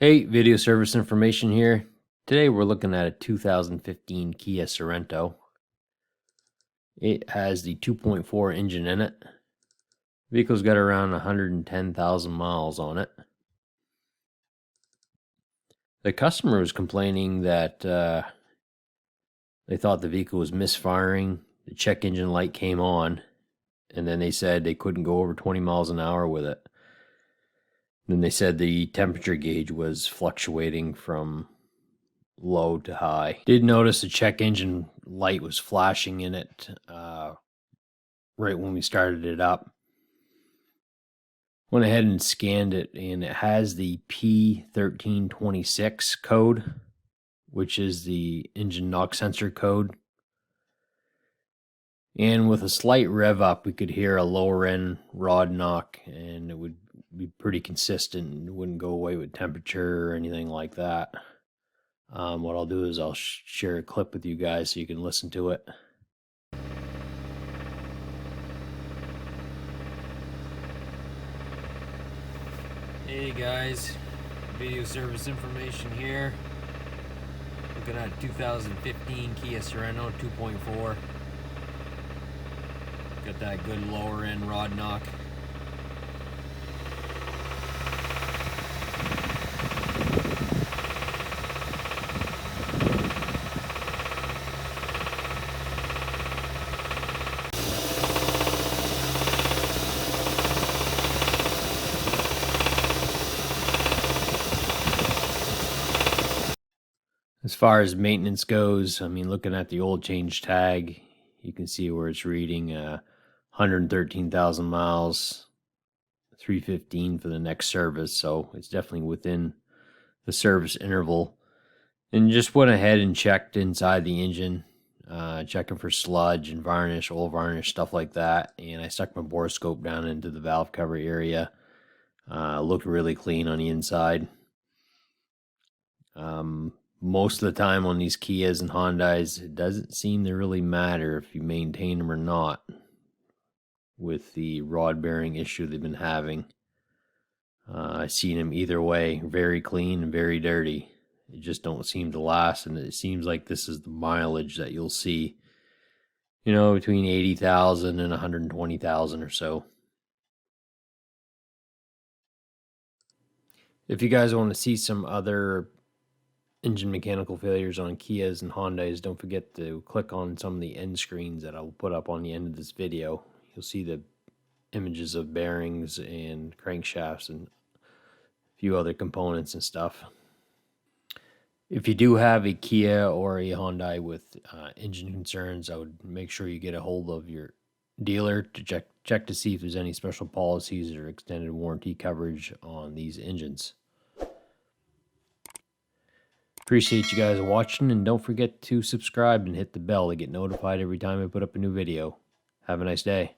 Hey, video service information here. Today we're looking at a 2015 Kia Sorento. It has the 2.4 engine in it. Vehicle's got around 110,000 miles on it. The customer was complaining that they thought the vehicle was misfiring. The check engine light came on, and then they said they couldn't go over 20 miles an hour with it. Then they said the temperature gauge was fluctuating from low to high. Did notice the check engine light was flashing in it right when we started it up. Went ahead and scanned it, and it has the P1326 code, which is the engine knock sensor code. And with a slight rev up, we could hear a lower end rod knock, and it would be pretty consistent. It wouldn't go away with temperature or anything like that. What I'll do is I'll share a clip with you guys so you can listen to it. Hey guys, video service information here. Looking at 2015 Kia Sorento 2.4. Got that good lower end rod knock. As far as maintenance goes, I mean, looking at the oil change tag, you can see where it's reading 113,000 miles, 315 for the next service. So it's definitely within the service interval. And just went ahead and checked inside the engine, checking for sludge and varnish, oil varnish, stuff like that. And I stuck my borescope down into the valve cover area. Looked really clean on the inside. Most of the time on these Kias and Hondas, it doesn't seem to really matter if you maintain them or not with the rod bearing issue they've been having. I've seen them either way, very clean and very dirty. It just don't seem to last, and it seems like this is the mileage that you'll see, you know, between 80,000 and 120,000 or so. If you guys want to see some other engine mechanical failures on Kias and Hondas, don't forget to click on some of the end screens that I'll put up on the end of this video. You'll see the images of bearings and crankshafts and a few other components and stuff. If you do have a Kia or a Hyundai with engine concerns, I would make sure you get a hold of your dealer to check to see if there's any special policies or extended warranty coverage on these engines. Appreciate you guys watching, and don't forget to subscribe and hit the bell to get notified every time I put up a new video. Have a nice day.